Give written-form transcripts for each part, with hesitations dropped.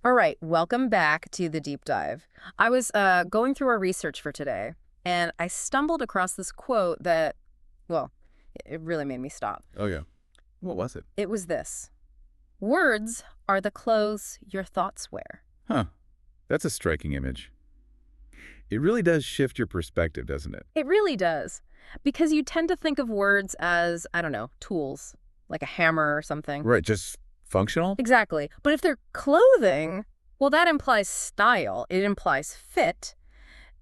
All right, welcome back to the deep dive. I was going through our research for today, and I stumbled across this quote that, well, it really made me stop. Oh, yeah. What was it? It was this: words are the clothes your thoughts wear. Huh. That's a striking image. It really does shift your perspective, doesn't it? It really does, because you tend to think of words as, I don't know, tools, like a hammer or something. Right, just functional? Exactly. But if they're clothing, well, that implies style. It implies fit.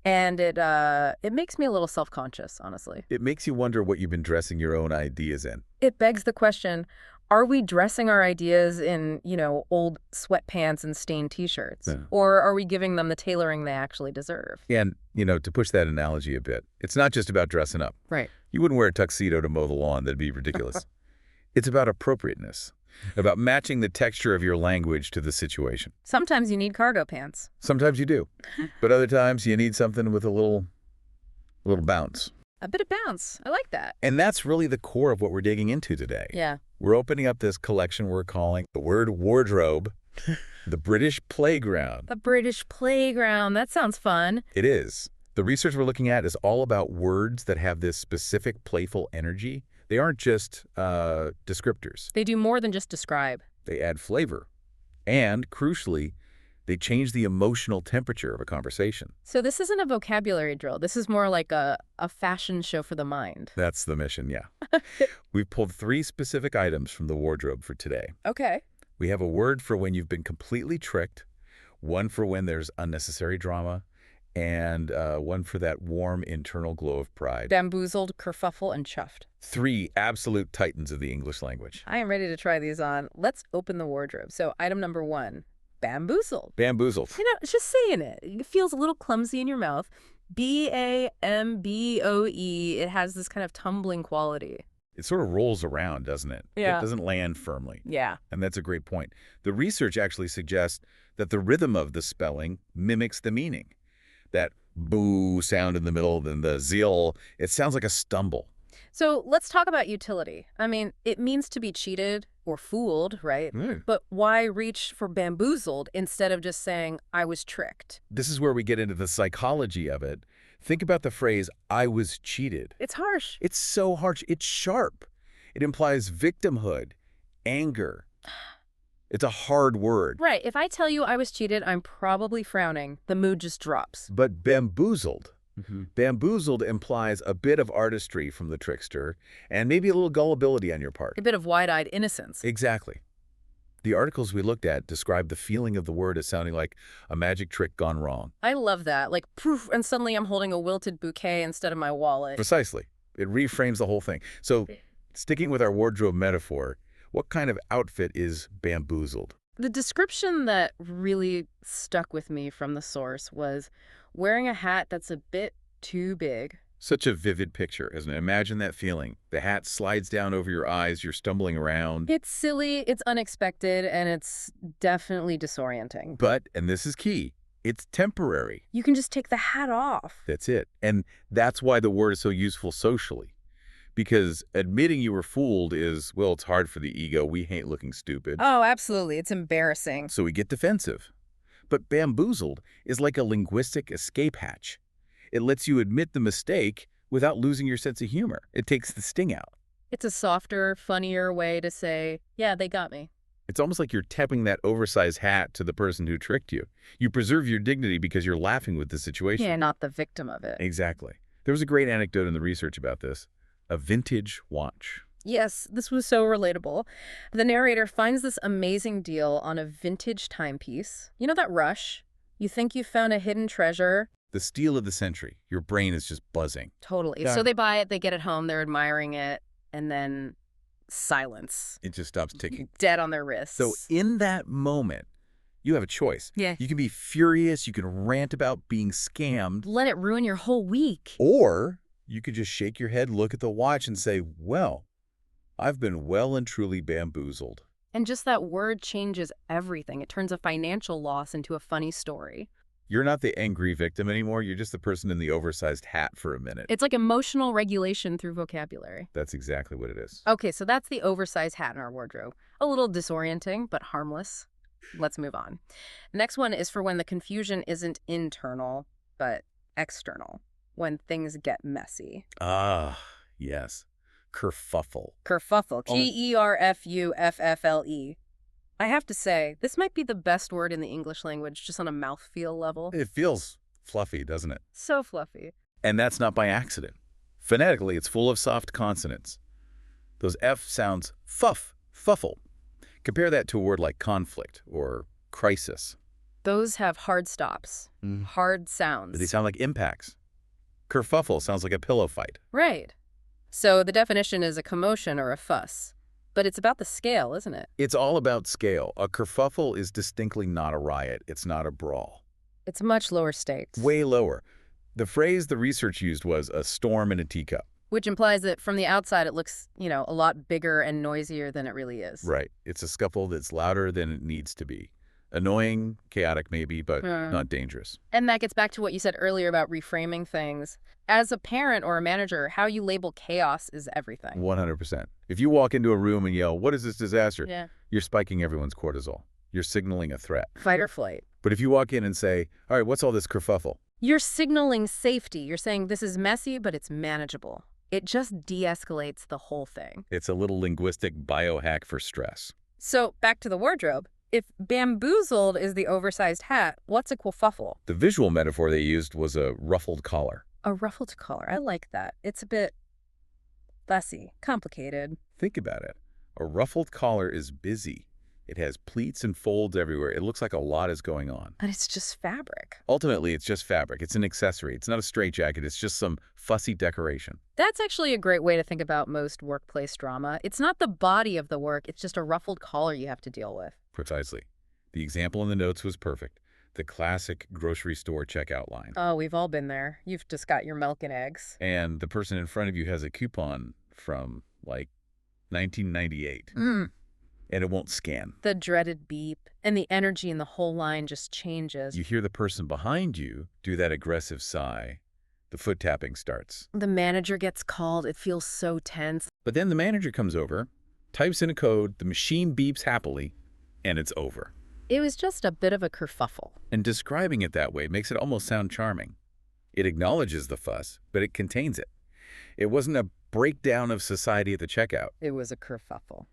And it makes me a little self-conscious, honestly. It makes you wonder what you've been dressing your own ideas in. It begs the question, are we dressing our ideas in, old sweatpants and stained T-shirts? Yeah. Or are we giving them the tailoring they actually deserve? And, to push that analogy a bit, it's not just about dressing up. Right. You wouldn't wear a tuxedo to mow the lawn. That'd be ridiculous. It's about appropriateness, about matching the texture of your language to the situation. Sometimes you need cargo pants. Sometimes you do, but other times you need something with a little bounce. A bit of bounce. I like that. And that's really the core of what we're digging into today. Yeah. We're opening up this collection we're calling the word wardrobe, the British playground. The British playground. That sounds fun. It is. The research we're looking at is all about words that have this specific playful energy. They aren't just descriptors. They do more than just describe. They add flavor. And, crucially, they change the emotional temperature of a conversation. So this isn't a vocabulary drill. This is more like a fashion show for the mind. That's the mission, yeah. We've pulled 3 specific items from the wardrobe for today. Okay. We have a word for when you've been completely tricked, one for when there's unnecessary drama, and one for that warm internal glow of pride. Bamboozled, kerfuffle, and chuffed. 3 absolute titans of the English language. I am ready to try these on. Let's open the wardrobe. So item number 1, bamboozled. Bamboozled. Just saying it. It feels a little clumsy in your mouth. B-A-M-B-O-E. It has this kind of tumbling quality. It sort of rolls around, doesn't it? Yeah. It doesn't land firmly. Yeah. And that's a great point. The research actually suggests that the rhythm of the spelling mimics the meaning. That boo sound in the middle, then the zeal, it sounds like a stumble. So let's talk about utility. I mean, it means to be cheated or fooled, right? But why reach for bamboozled instead of just saying, I was tricked? This is where we get into the psychology of it. Think about the phrase, I was cheated. It's harsh. It's so harsh. It's sharp. It implies victimhood, anger. It's a hard word. Right. If I tell you I was cheated, I'm probably frowning. The mood just drops. But bamboozled. Bamboozled implies a bit of artistry from the trickster and maybe a little gullibility on your part. A bit of wide-eyed innocence. Exactly. The articles we looked at describe the feeling of the word as sounding like a magic trick gone wrong. I love that. Like, poof, and suddenly I'm holding a wilted bouquet instead of my wallet. Precisely. It reframes the whole thing. So, sticking with our wardrobe metaphor, what kind of outfit is bamboozled? The description that really stuck with me from the source was wearing a hat that's a bit too big. Such a vivid picture, isn't it? Imagine that feeling. The hat slides down over your eyes, you're stumbling around. It's silly, it's unexpected, and it's definitely disorienting. But, and this is key, it's temporary. You can just take the hat off. That's it. And that's why the word is so useful socially. Because admitting you were fooled is, well, it's hard for the ego. We hate looking stupid. Oh, absolutely. It's embarrassing. So we get defensive. But bamboozled is like a linguistic escape hatch. It lets you admit the mistake without losing your sense of humor. It takes the sting out. It's a softer, funnier way to say, yeah, they got me. It's almost like you're tipping that oversized hat to the person who tricked you. You preserve your dignity because you're laughing with the situation. Yeah, not the victim of it. Exactly. There was a great anecdote in the research about this. A vintage watch. Yes, this was so relatable. The narrator finds this amazing deal on a vintage timepiece. You know that rush? You think you found a hidden treasure. The steal of the century. Your brain is just buzzing. Totally. Yeah. So they buy it, they get it home, they're admiring it, and then silence. It just stops ticking. Dead on their wrists. So in that moment, you have a choice. Yeah. You can be furious. You can rant about being scammed. Let it ruin your whole week. Or you could just shake your head, look at the watch, and say, well, I've been well and truly bamboozled. And just that word changes everything. It turns a financial loss into a funny story. You're not the angry victim anymore. You're just the person in the oversized hat for a minute. It's like emotional regulation through vocabulary. That's exactly what it is. Okay, so that's the oversized hat in our wardrobe. A little disorienting, but harmless. Let's move on. Next one is for when the confusion isn't internal, but external, when things get messy. Ah, yes. Kerfuffle. Kerfuffle. Oh, Kerfuffle. I have to say, this might be the best word in the English language, just on a mouthfeel level. it feels fluffy, doesn't it? So fluffy. And that's not by accident. Phonetically, it's full of soft consonants. Those F sounds fuffle. Compare that to a word like conflict or crisis. Those have hard stops, hard They sounds. sound like impacts. Kerfuffle sounds like a pillow fight. Right. So the definition is a commotion or a fuss. But it's about the scale, isn't it? It's all about scale. A kerfuffle is distinctly not a riot. It's not a brawl. It's much lower stakes. Way lower. The phrase the research used was a storm in a teacup. Which implies that from the outside it looks, a lot bigger and noisier than it really is. Right. It's a scuffle that's louder than it needs to be. Annoying, chaotic maybe, but not dangerous. And that gets back to what you said earlier about reframing things. As a parent or a manager, how you label chaos is everything. 100%. If you walk into a room and yell, "What is this disaster?" Yeah. You're spiking everyone's cortisol. You're signaling a threat. Fight or flight. But if you walk in and say, "All right, what's all this kerfuffle?" You're signaling safety. You're saying this is messy, but it's manageable. It just de-escalates the whole thing. It's a little linguistic biohack for stress. So back to the wardrobe. If bamboozled is the oversized hat, what's a kerfuffle? The visual metaphor they used was a ruffled collar. A ruffled collar. I like that. It's a bit fussy, complicated. Think about it. A ruffled collar is busy. It has pleats and folds everywhere. It looks like a lot is going on. But it's just fabric. Ultimately, it's just fabric. It's an accessory. It's not a straitjacket. It's just some fussy decoration. That's actually a great way to think about most workplace drama. It's not the body of the work, it's just a ruffled collar you have to deal with. Precisely. The example in the notes was perfect. The classic grocery store checkout line. Oh, we've all been there. You've just got your milk and eggs. And the person in front of you has a coupon from, like, 1998. And it won't scan. The dreaded beep and the energy in the whole line just changes. You hear the person behind you do that aggressive sigh. The foot tapping starts. The manager gets called. It feels so tense. But then the manager comes over, types in a code, the machine beeps happily, and it's over. It was just a bit of a kerfuffle. And describing it that way makes it almost sound charming. It acknowledges the fuss, but it contains it. It wasn't a breakdown of society at the checkout. It was a kerfuffle.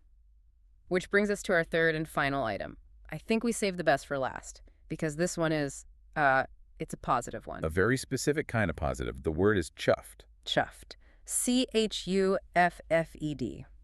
Which brings us to our third and final item. I think we saved the best for last, because this one is, it's a positive one. A very specific kind of positive. The word is chuffed. Chuffed. Chuffed.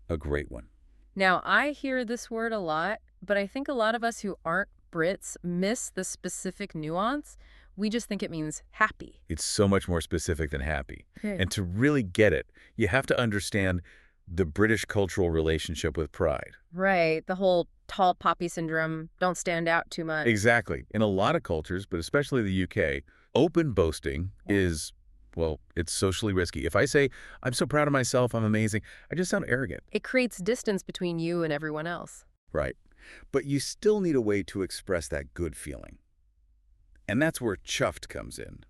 A great one. Now, I hear this word a lot, but I think a lot of us who aren't Brits miss the specific nuance. We just think it means happy. It's so much more specific than happy. Hmm. And to really get it, you have to understand the British cultural relationship with pride. Right. The whole tall poppy syndrome, don't stand out too much. Exactly. In a lot of cultures, but especially the UK, open boasting is, well, it's socially risky. If I say, "I'm so proud of myself, I'm amazing," I just sound arrogant. It creates distance between you and everyone else. Right. But you still need a way to express that good feeling. And that's where chuffed comes in.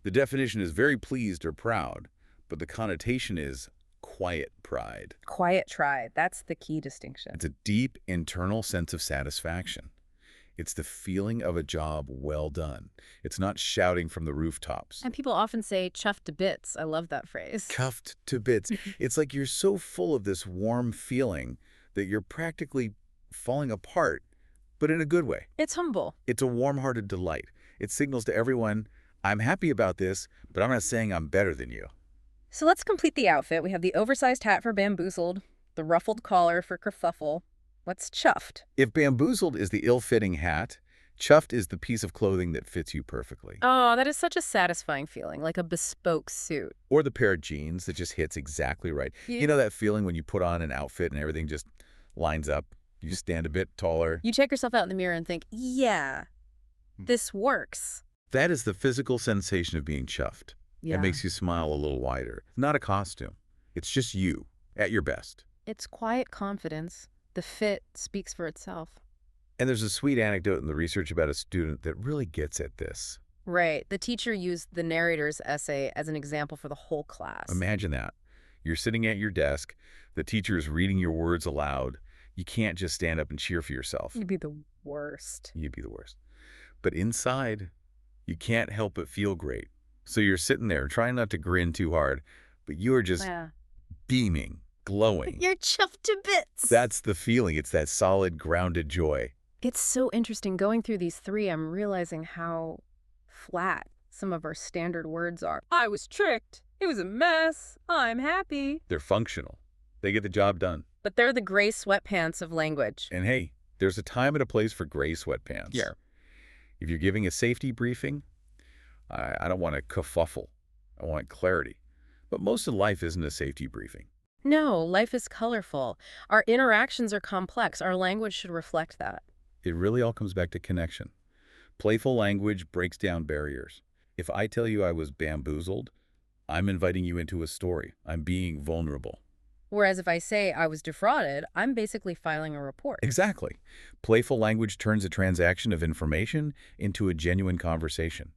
The definition is very pleased or proud, but the connotation is quiet pride. Quiet pride. That's the key distinction. It's a deep internal sense of satisfaction. It's the feeling of a job well done. It's not shouting from the rooftops. And people often say chuffed to bits. I love that phrase. Cuffed to bits. It's like you're so full of this warm feeling that you're practically falling apart, but in a good way. It's humble. It's a warm-hearted delight. It signals to everyone, "I'm happy about this, but I'm not saying I'm better than you." So let's complete the outfit. We have the oversized hat for bamboozled, the ruffled collar for kerfuffle. What's chuffed? If bamboozled is the ill-fitting hat, chuffed is the piece of clothing that fits you perfectly. Oh, that is such a satisfying feeling, like a bespoke suit. Or the pair of jeans that just hits exactly right. You know that feeling when you put on an outfit and everything just lines up? You stand a bit taller. You check yourself out in the mirror and think, yeah, this works. That is the physical sensation of being chuffed. Yeah. It makes you smile a little wider. Not a costume. It's just you, at your best. It's quiet confidence. The fit speaks for itself. And there's a sweet anecdote in the research about a student that really gets at this. Right. The teacher used the narrator's essay as an example for the whole class. Imagine that. You're sitting at your desk. The teacher is reading your words aloud. You can't just stand up and cheer for yourself. You'd be the worst. You'd be the worst. But inside, you can't help but feel great. So you're sitting there trying not to grin too hard, but you are just Yeah. beaming, glowing. You're chuffed to bits. That's the feeling. It's that solid, grounded joy. It's so interesting. Going through these three, I'm realizing how flat some of our standard words are. I was tricked. It was a mess. I'm happy. They're functional. They get the job done. But they're the gray sweatpants of language. And hey, there's a time and a place for gray sweatpants. Yeah. If you're giving a safety briefing, I don't want a kerfuffle. I want clarity. But most of life isn't a safety briefing. No, life is colorful. Our interactions are complex. Our language should reflect that. It really all comes back to connection. Playful language breaks down barriers. If I tell you I was bamboozled, I'm inviting you into a story. I'm being vulnerable. Whereas if I say I was defrauded, I'm basically filing a report. Exactly. Playful language turns a transaction of information into a genuine conversation.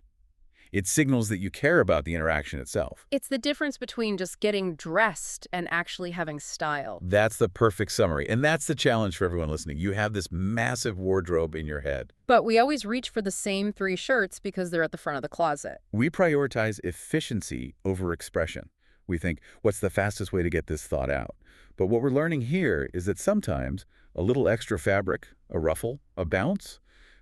It signals that you care about the interaction itself. It's the difference between just getting dressed and actually having style. That's the perfect summary. And that's the challenge for everyone listening. You have this massive wardrobe in your head. But we always reach for the same 3 shirts because they're at the front of the closet. We prioritize efficiency over expression. We think, what's the fastest way to get this thought out? But what we're learning here is that sometimes a little extra fabric, a ruffle, a bounce,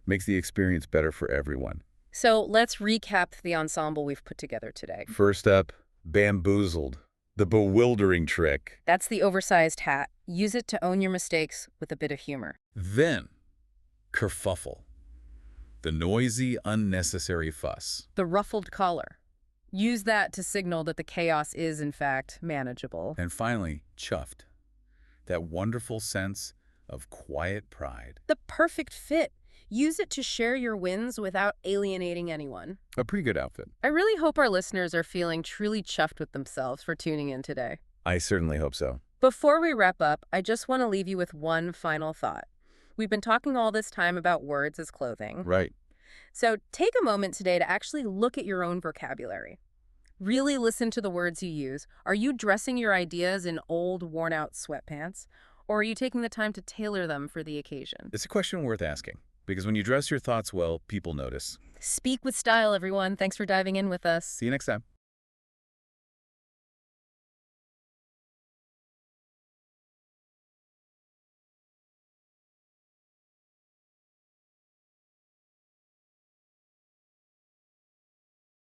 makes the experience better for everyone. So let's recap the ensemble we've put together today. First up, bamboozled, the bewildering trick. That's the oversized hat. Use it to own your mistakes with a bit of humor. Then, kerfuffle, the noisy, unnecessary fuss. The ruffled collar. Use that to signal that the chaos is, in fact, manageable. And finally, chuffed, that wonderful sense of quiet pride. The perfect fit. Use it to share your wins without alienating anyone. A pretty good outfit. I really hope our listeners are feeling truly chuffed with themselves for tuning in today. I certainly hope so. Before we wrap up, I just want to leave you with one final thought. We've been talking all this time about words as clothing. Right. So take a moment today to actually look at your own vocabulary. Really listen to the words you use. Are you dressing your ideas in old, worn-out sweatpants? Or are you taking the time to tailor them for the occasion? It's a question worth asking, because when you dress your thoughts well, people notice. Speak with style, everyone. Thanks for diving in with us. See you next time.